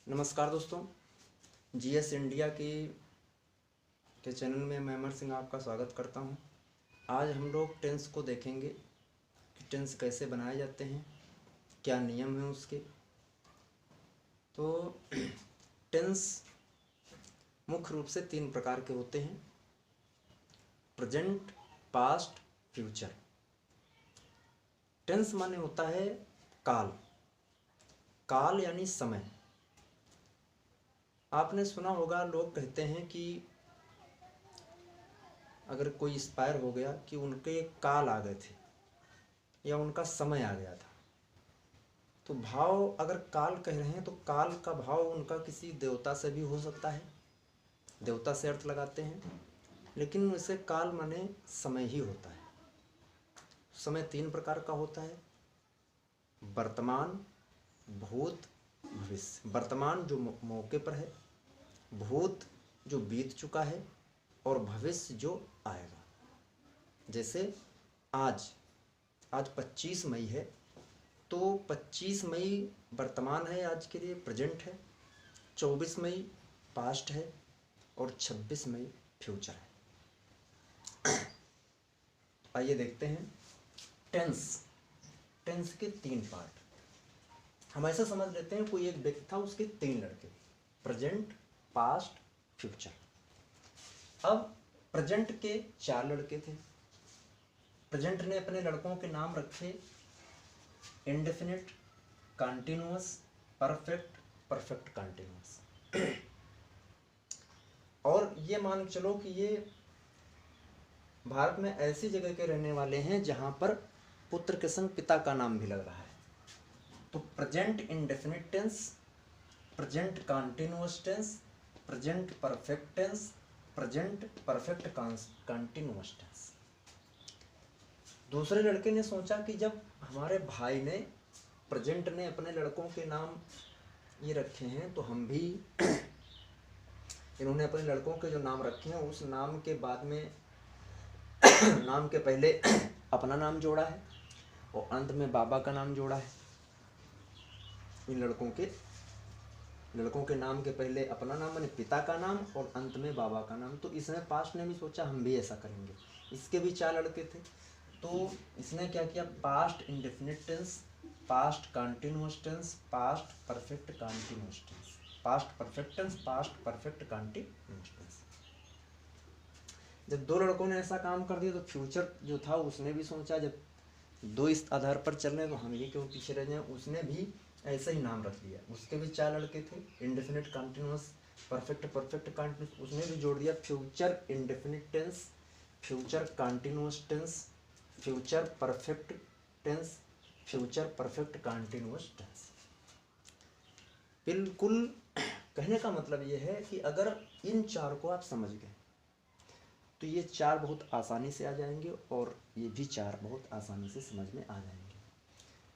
नमस्कार दोस्तों, GS India के चैनल में मैं अमर सिंह आपका स्वागत करता हूं। आज हम लोग टेंस को देखेंगे कि टेंस कैसे बनाए जाते हैं, क्या नियम है उसके। तो टेंस मुख्य रूप से 3 प्रकार के होते हैं: प्रेजेंट, पास्ट, फ्यूचर। टेंस माने होता है काल। काल यानी समय। आपने सुना होगा, लोग कहते हैं कि अगर कोई एक्सपायर हो गया कि उनके काल आ गए थे या उनका समय आ गया था। तो भाव अगर काल कह रहे हैं तो काल का भाव उनका किसी देवता से भी हो सकता है, देवता से अर्थ लगाते हैं, लेकिन वैसे काल माने समय ही होता है। समय 3 प्रकार का होता है: वर्तमान, भूत, भविष्य। वर्तमान जो मौके पर है, भूत जो बीत चुका है, और भविष्य जो आएगा। जैसे आज 25 मई है, तो 25 मई वर्तमान है, आज के लिए प्रेजेंट है। 24 मई पास्ट है और 26 मई फ्यूचर है। आइए देखते हैं टेंस। टेंस के 3 पार्ट। हम ऐसा समझ लेते हैं, कोई एक व्यक्ति था, उसके 3 लड़के: प्रेजेंट, पास्ट, फ्यूचर। अब प्रेजेंट के 4 लड़के थे। प्रेजेंट ने अपने लड़कों के नाम रखे indefinite, continuous, perfect, perfect continuous. और ये मान के चलो कि ये भारत में ऐसी जगह के रहने वाले हैं जहां पर पुत्र के संग पिता का नाम भी लग रहा है। तो present indefinite tense, present continuous tense, present perfect tense, present perfect continuous tense. दूसरे लड़के ने सोचा कि जब हमारे भाई ने, प्रेजेंट ने अपने लड़कों के नाम ये रखे हैं, तो हम भी इन्होंने अपने लड़कों के जो नाम रखे हैं उस नाम के बाद में नाम के पहले अपना नाम जोड़ा है और अंत में बाबा का नाम जोड़ा है। इन लड़कों के नाम के पहले अपना नाम यानी पिता का नाम और अंत में बाबा का नाम। तो इसने पास्ट ने भी सोचा हम भी ऐसा करेंगे। इसके भी 4 लड़के थे, तो इसने क्या किया, past indefinite tense, past continuous tense, past perfect continuous tense, past perfect tense, past perfect continuous tense. जब 2 लड़कों ने ऐसा काम कर दिया तो फ्यूचर जो था उसने भी सोचा, जब 2 इस आधार पर चल रहे हैं तो हम ये क्यों पीछे रह जाएं। उसने भी ऐसा ही नाम रख दिया। उसके भी 4 लड़के थे, indefinite, continuous, perfect, perfect continuous. उसने भी जोड़ दिया future indefinite tense, future continuous tense, future perfect tense, future perfect continuous tense. बिल्कुल कहने का मतलब ये है कि अगर इन 4 को आप समझ गए तो ये 4 बहुत आसानी से आ जाएंगे और ये भी 4 बहुत आसानी से समझ में आ जाएंगे।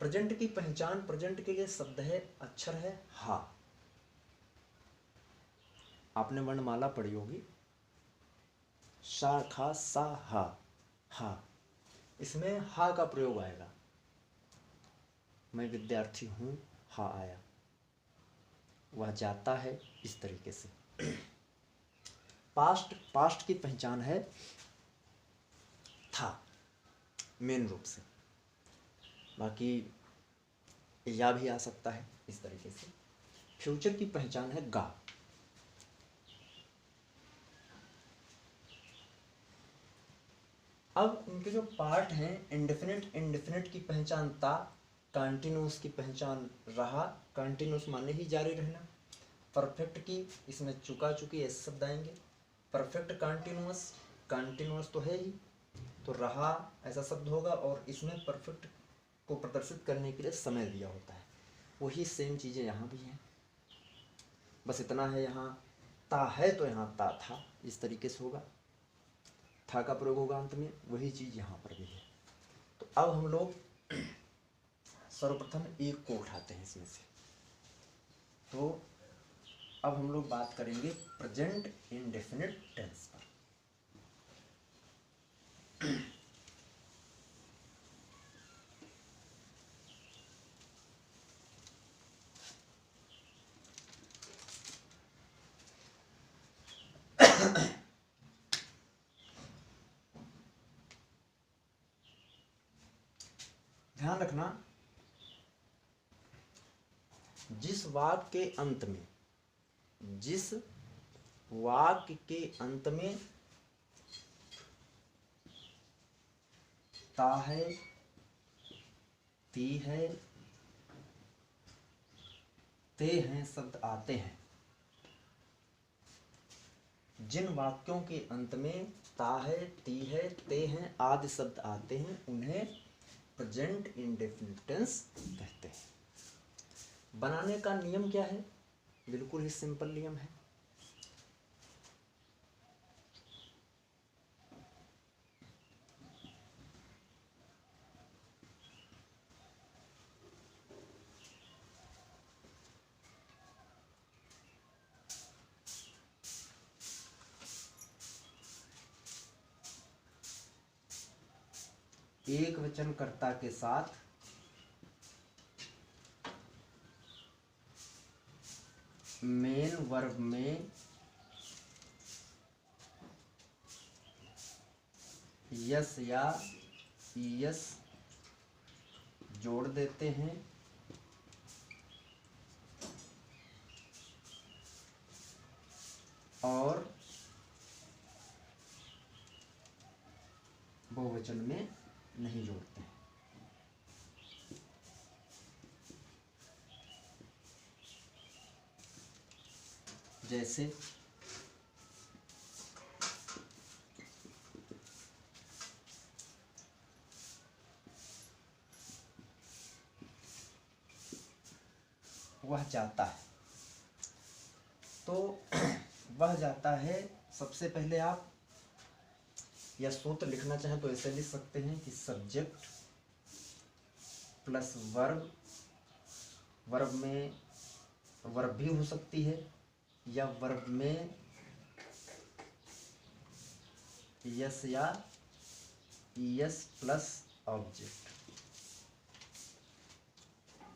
प्रेजेंट की पहचान, प्रेजेंट के लिए शब्द है, अक्षर है हा। आपने वर्णमाला पढ़ी होगी, शा, खा, सा, हा। हा, इसमें हा का प्रयोग आएगा। मैं विद्यार्थी हूं, हा आया। वह जाता है, इस तरीके से। पास्ट, पास्ट की पहचान है था, मेन रूप से। बाकी या भी आ सकता है इस तरीके से। फ्यूचर की पहचान है गा। अब इनके जो पार्ट हैं, इंडेफिनिट, इंडेफिनिट की पहचान ता, कंटिन्यूअस की पहचान रहा, कंटिन्यूअस माने ही जारी रहना। परफेक्ट की इसमें चुका, चुकी ऐसे शब्द आएंगे। परफेक्ट कंटिन्यूअस, कंटिन्यूअस तो है ही, तो रहा ऐसा शब्द होगा, और इसमें परफेक्ट को प्रदर्शित करने के लिए समय दिया होता है। वही सेम चीज़ें यहाँ भी हैं, बस इतना है, यहाँ ता है तो यहाँ ता था, इस तरीके से होगा। था का प्रयोग होगा अंत में, वही चीज़ यहाँ पर भी है। तो अब हम लोग सर्वप्रथम एक को उठाते हैं इसमें से। तो अब हम लोग बात करेंगे प्रेजेंट इंडेफिनिट टेंस पर। ध्यान रखना, जिस वाक्य के अंत में ता है, ती है, ते हैं शब्द आते हैं, जिन वाक्यों के अंत में ता है, ती है, ते हैं आदि शब्द आते हैं, उन्हें प्रेजेंट इंडेफिनिट टेंस कहते हैं। बनाने का नियम क्या है? बिल्कुल ही सिंपल नियम है। एक वचन कर्ता के साथ मेन वर्ब में यस या ईएस जोड़ देते हैं और बहुवचन में नहीं जोड़ते हैं। जैसे वह जाता है, तो वह जाता है, सबसे पहले आप या सूत्र लिखना चाहें तो ऐसे लिख सकते हैं कि सब्जेक्ट प्लस वर्ब, वर्ब में वर्ब भी हो सकती है, या वर्ब में यस या ईएस प्लस ऑब्जेक्ट,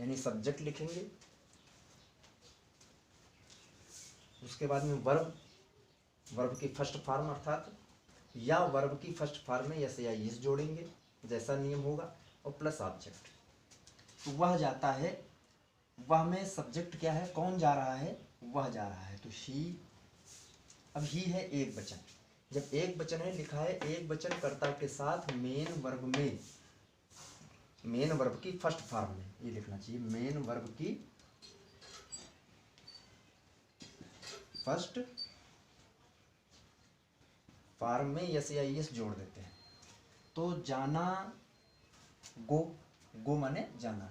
यानी सब्जेक्ट लिखेंगे, उसके बाद में वर्ब की फर्स्ट फॉर्म अर्थात या वर्ब की फर्स्ट फॉर्म में यस या ईएस जोड़ेंगे जैसा नियम होगा, और प्लस ऑब्जेक्ट। तो वह जाता है, वह में सब्जेक्ट क्या है, कौन जा रहा है, वह जा रहा है, तो ही। अब ही है एक वचन, जब एक वचन है लिखा है एक वचन कर्ता के साथ मेन वर्ब की फर्स्ट फॉर्म में, ये लिखना चाहिए मेन वर्ब की फर्स्ट फॉर्म में यस या ईएस जोड़ देते हैं। तो जाना, गो माने जाना,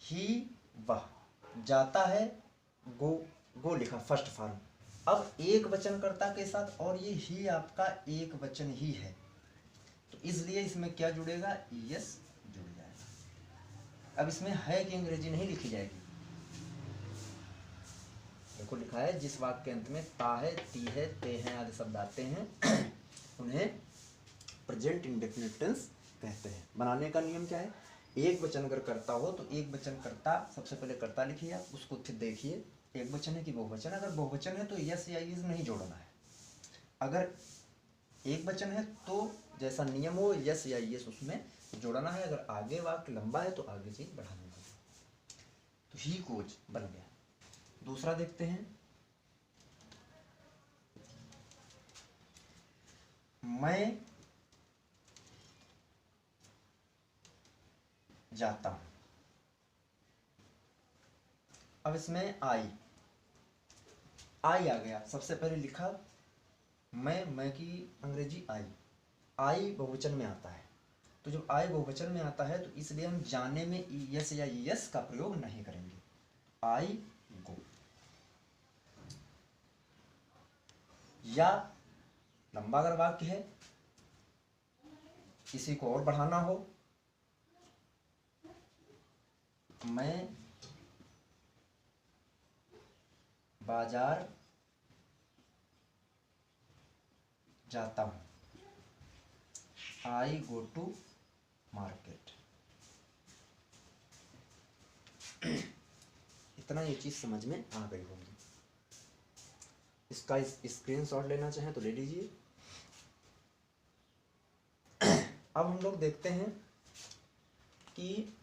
ही वह जाता है, गो लिखा फर्स्ट फॉर्म। अब एक वचन कर्ता के साथ, और ये ही आपका एक वचन ही है, तो इसलिए इसमें क्या जुड़ेगा, ईएस जुड़ जाएगा। अब इसमें है कि अंग्रेजी नहीं लिखी जाएगी, देखो लिखा है जिस वाक्य के अंत में ता है, ती है, ते हैं आदि शब्द आते हैं उन्हें प्रेजेंट इंडेफिनिट टेंस कहते हैं। बनाने का नियम क्या है, एक वचन अगर करता हो तो एक वचन कर्ता, सबसे पहले कर्ता लिखिए आप, उसको फिर देखिए एक वचन है कि बहुवचन। अगर बहुवचन है तो यस या ईएस नहीं जोड़ना है, अगर एक वचन है तो जैसा नियम हो यस या ईएस उसमें जोड़ना है, अगर आगे वाक्य लंबा है तो आगे चीज बढ़ानी होगी। तो ही कोच बन गया। दूसरा देखते हैं, मैं जाता हूं। अब इसमें आई आ गया, सबसे पहले लिखा मैं की अंग्रेजी आई बहुवचन में आता है, तो जब आई बहुवचन में आता है तो इसलिए हम जाने में यस या यस का प्रयोग नहीं करेंगे, आई गो। या लंबा अगर वाक्य है, किसी को और बढ़ाना हो, मैं बाजार जाता हूं, आई गो टू मार्केट। इतना ये चीज समझ में आ गई होगी। इसका स्क्रीनशॉट लेना चाहें तो ले लीजिए। अब हम लोग देखते हैं कि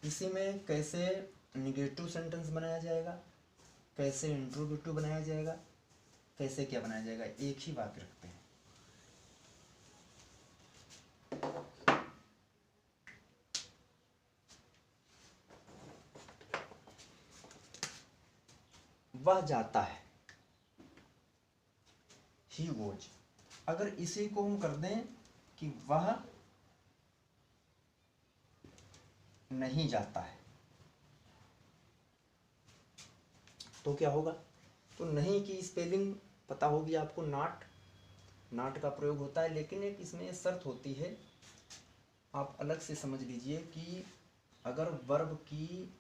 इसी में कैसे निगेटिव सेंटेंस बनाया जाएगा, कैसे इंट्रोगेटिव बनाया जाएगा, कैसे क्या बनाया जाएगा, एक ही वाक्य रखते हैं। वह जाता है, ही गोज। अगर इसी को हम कर दें कि वह नहीं जाता है, तो क्या होगा? तो नहीं की स्पेलिंग पता होगी आपको, नाट का प्रयोग होता है, लेकिन एक इसमें शर्त होती है, आप अलग से समझ लीजिए कि अगर वर्ब की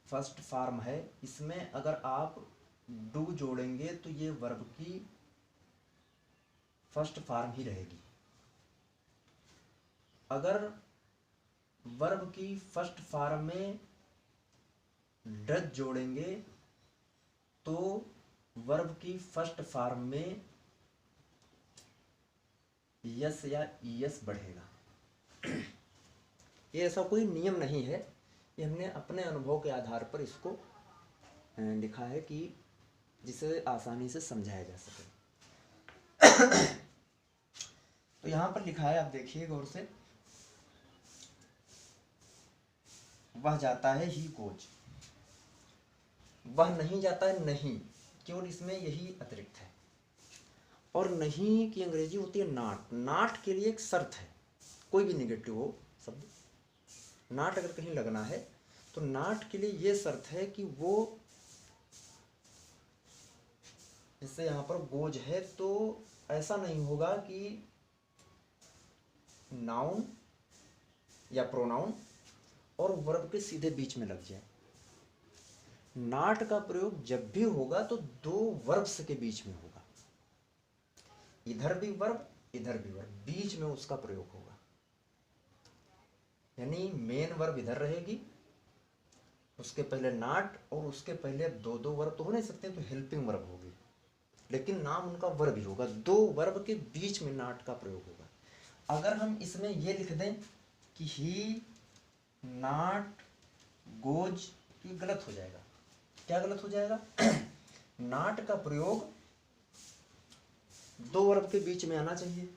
फर्स्ट फॉर्म है, इसमें अगर आप डू जोड़ेंगे तो ये वर्ब की फर्स्ट फॉर्म ही रहेगी। अगर वर्ब की फर्स्ट फॉर्म में डज जोड़ेंगे तो वर्ब की फर्स्ट फॉर्म में यस या ईएस बढ़ेगा। ये ऐसा कोई नियम नहीं है, ये हमने अपने अनुभव के आधार पर इसको लिखा है कि जिसे आसानी से समझाया जा सके। तो यहाँ पर लिखा है, आप देखिए गौर से, वह जाता है, ही गोज। वह नहीं जाता है, नहीं, केवल इसमें यही अतिरिक्त है। और नहीं की अंग्रेजी होती है नॉट। नॉट के लिए एक शर्त है, कोई भी निगेटिव हो शब्द, नॉट अगर कहीं लगना है तो नॉट के लिए ये शर्त है कि वो, जैसे यहाँ पर गोज है तो ऐसा नहीं होगा कि नाउन या प्रोनाउन और वर्ब के सीधे बीच में लग जाए। नॉट का प्रयोग जब भी होगा तो दो वर्ब्स के बीच में होगा, इधर भी वर्ब इधर भी वर्ब, बीच में उसका प्रयोग होगा। यानी मेन वर्ब इधर रहेगी, उसके पहले नॉट, और उसके पहले दो दो वर्ब तो हो नहीं सकते, तो हेल्पिंग वर्ब होगी, लेकिन नाम उनका वर्ब ही होगा। दो वर्ब के बीच में नॉट का प्रयोग होगा। अगर हम इसमें ये लिख दें कि ही नॉट गोज, तो ये गलत हो जाएगा। क्या गलत हो जाएगा? नॉट का प्रयोग दो वर्ब के बीच में आना चाहिए,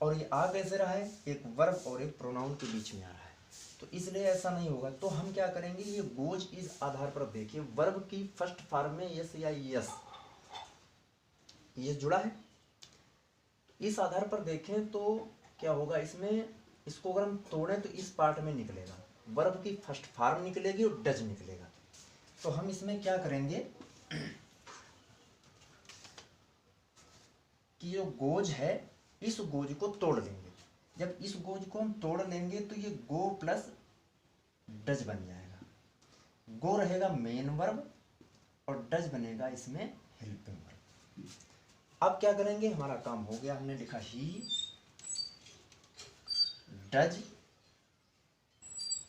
और ये आ कैसे रहा है? एक वर्ब और एक प्रोनाउन के बीच में आ रहा है, तो इसलिए ऐसा नहीं होगा। तो हम क्या करेंगे, ये गोज इस आधार पर देखिए, वर्ब की फर्स्ट फॉर्म में यस या यस, ये जुड़ा है, इस आधार पर देखें तो क्या होगा इसमें, इसको अगर हम तोड़ें तो इस पार्ट में निकलेगा, वर्ब की फर्स्ट फॉर्म निकलेगी और डज निकलेगा। तो हम इसमें क्या करेंगे कि जो गोज है, इस गोज को तोड़ लेंगे। जब इस गोज को हम तोड़ लेंगे तो ये गो प्लस डज बन जाएगा। गो रहेगा मेन वर्ब और डज बनेगा इसमें हेल्पिंग वर्ब। अब क्या करेंगे, हमारा काम हो गया, हमने लिखा ही डज,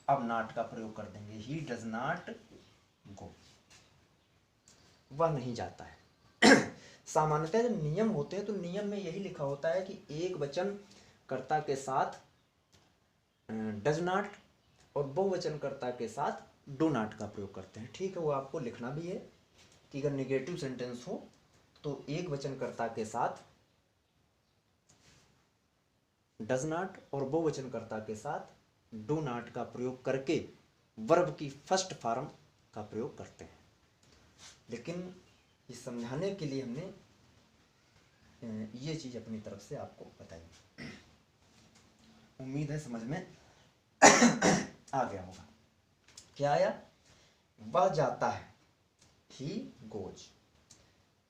अब नॉट का प्रयोग कर देंगे, ही डज नॉट गो, वह नहीं जाता है। सामान्यतः जब नियम होते हैं तो नियम में यही लिखा होता है कि एक वचन कर्ता के साथ डज नॉट और बहुवचन कर्ता के साथ डू नॉट का प्रयोग करते हैं। ठीक है, वो आपको लिखना भी है कि अगर निगेटिव सेंटेंस हो तो एक वचन कर्ता के साथ डज नॉट और बहुवचन कर्ता के साथ डू नॉट का प्रयोग करके वर्ब की फर्स्ट फॉर्म का प्रयोग करते हैं। लेकिन ये समझाने के लिए हमने ये चीज़ अपनी तरफ से आपको बताई। उम्मीद है समझ में आ गया होगा। क्या आया? वह जाता है, ही गोज।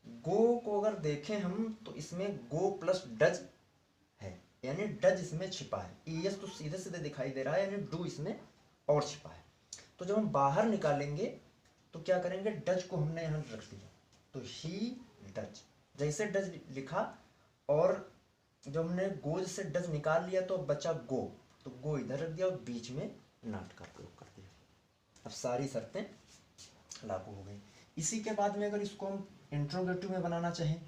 गो को अगर देखें हम तो इसमें गो प्लस डज है, यानी डज इसमें छिपा है, ईएस तो सीधे सीधे दिखाई दे रहा है, यानी डू इसमें और छिपा है। तो जब हम बाहर निकालेंगे तो क्या करेंगे, डज को हमने यहाँ रख दिया, तो ही डज, जैसे डज लिखा और जब हमने गोज से डज निकाल लिया तो बचा गो, तो गो इधर रख दिया और बीच में नॉट का प्रयोग कर दिया। अब सारी शर्तें लागू हो गई। इसी के बाद में अगर इसको हम इंट्रोगेटिव में बनाना चाहें,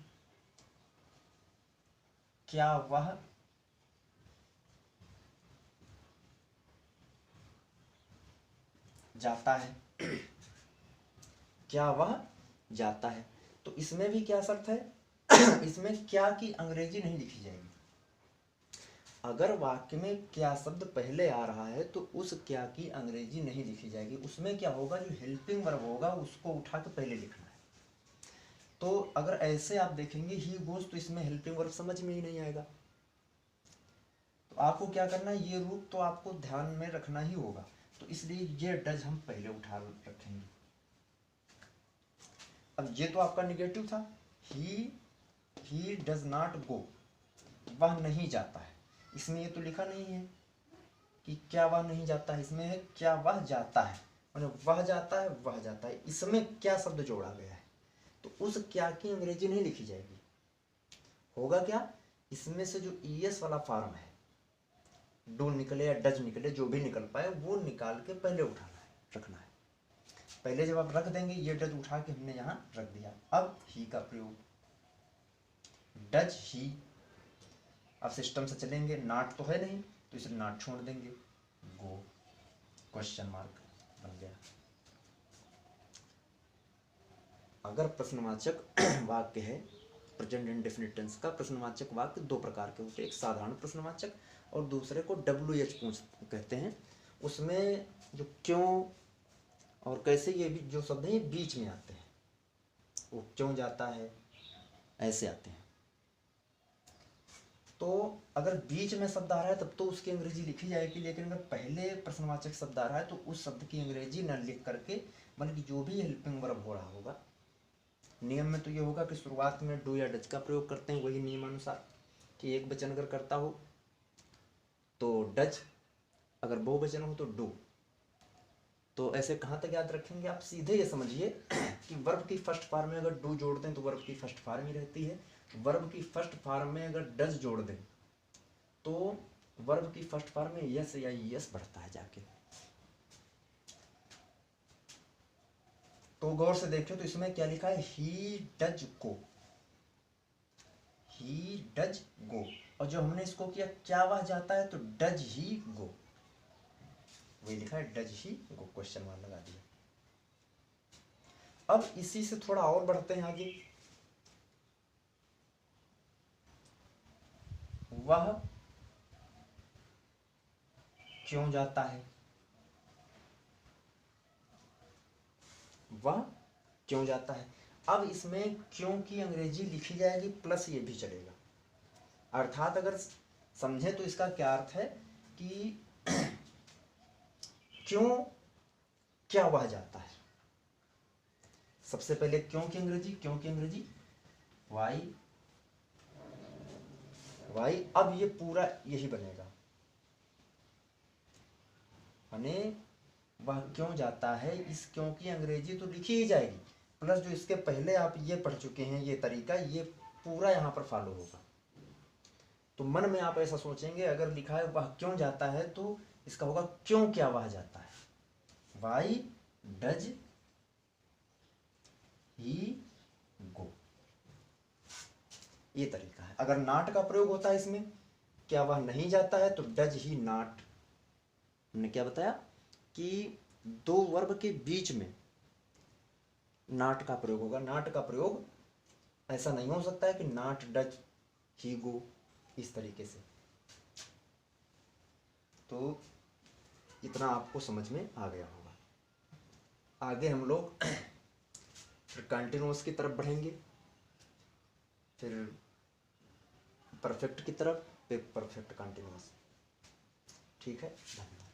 क्या वह जाता है, क्या वह जाता है। तो इसमें भी क्या शर्त है, इसमें क्या की अंग्रेजी नहीं लिखी जाएगी। अगर वाक्य में क्या शब्द पहले आ रहा है तो उस क्या की अंग्रेजी नहीं लिखी जाएगी। उसमें क्या होगा, जो हेल्पिंग वर्ब होगा उसको उठा के पहले लिखना है। तो अगर ऐसे आप देखेंगे ही गोज, तो इसमें हेल्पिंग वर्ब समझ में ही नहीं आएगा। तो आपको क्या करना है, ये रूप तो आपको ध्यान में रखना ही होगा। तो इसलिए ये डज हम पहले उठा रखेंगे। अब ये तो आपका निगेटिव था, ही डज नॉट गो, वह नहीं जाता है। इसमें ये तो लिखा नहीं है कि क्या वह नहीं जाता है, इसमें है क्या वह जाता है, मतलब वह जाता है, वह जाता है। इसमें क्या शब्द जोड़ा गया है, तो उस क्या की अंग्रेजी नहीं लिखी जाएगी। होगा क्या, इसमें से जो ईएस वाला फॉर्म है, डू निकले या डज निकले, जो भी निकल पाए वो निकाल के पहले उठाना है, रखना है। पहले जब आप रख देंगे, ये डज उठा के हमने यहाँ रख दिया। अब ही का प्रयोग, डज ही। अब सिस्टम से चलेंगे, नॉट तो है नहीं तो इसे नॉट छोड़ देंगे, गो क्वेश्चन मार्क बन गया। अगर प्रश्नवाचक वाक्य है, प्रेजेंट इंडेफिनिट टेंस का प्रश्नवाचक वाक्य दो प्रकार के होते हैं, एक साधारण प्रश्नवाचक और दूसरे को WH पूछ कहते हैं। उसमें जो क्यों और कैसे, ये भी जो शब्द हैं ये बीच में आते हैं। वो क्यों जाता है, ऐसे आते हैं। तो अगर बीच में शब्द आ रहा है तब तो उसकी अंग्रेजी लिखी जाएगी, लेकिन अगर पहले प्रश्नवाचक शब्द आ रहा है तो उस शब्द की अंग्रेजी न लिख करके, बल्कि जो भी हेल्पिंग वर्ब हो रहा होगा, नियम में तो ये होगा कि शुरुआत में डू या डज का प्रयोग करते हैं, वही नियमानुसार कि एक वचन अगर करता हो तो डज, अगर बहुवचन हो तो डू। तो ऐसे कहाँ तक याद रखेंगे आप, सीधे ये समझिए कि वर्ब की फर्स्ट फॉर्म में अगर डू जोड़ दें तो वर्ब की फर्स्ट फॉर्म ही रहती है। वर्ब की फर्स्ट फॉर्म में अगर डज जोड़ दें तो वर्ब की फर्स्ट फॉर्म में यस या यस बढ़ता है जाके। तो गौर से देखिए, तो इसमें क्या लिखा है, he does go, he does go. और जो हमने इसको किया, क्या वह जाता है, तो डज ही गो, वही लिखा है does he go, question mark लगा दिया। अब इसी से थोड़ा और बढ़ते हैं आगे, वह क्यों जाता है, वह क्यों जाता है। अब इसमें क्यों की अंग्रेजी लिखी जाएगी प्लस ये भी चलेगा। अर्थात अगर समझे तो इसका क्या अर्थ है कि क्यों क्या वह जाता है। सबसे पहले क्यों की अंग्रेजी वाई, वाई। अब ये पूरा यही बनेगा, यानी वह क्यों जाता है, इस क्यों की अंग्रेजी तो लिखी ही जाएगी, प्लस जो इसके पहले आप ये पढ़ चुके हैं ये तरीका, ये पूरा यहाँ पर फॉलो होगा। तो मन में आप ऐसा सोचेंगे, अगर लिखा है वह क्यों जाता है तो इसका होगा क्यों क्या वह जाता है, वाई डज ही गो, ये तरीका है। अगर नॉट का प्रयोग होता है इसमें, क्या वह नहीं जाता है, तो डज ही नॉट। हमने क्या बताया कि दो वर्ब के बीच में नॉट का प्रयोग होगा। नॉट का प्रयोग ऐसा नहीं हो सकता है कि नॉट डज ही गो, इस तरीके से। तो इतना आपको समझ में आ गया होगा। आगे हम लोग फिर कंटिन्यूअस की तरफ बढ़ेंगे, फिर परफेक्ट की तरफ, फिर परफेक्ट कंटिन्यूअस। ठीक है, धन्यवाद।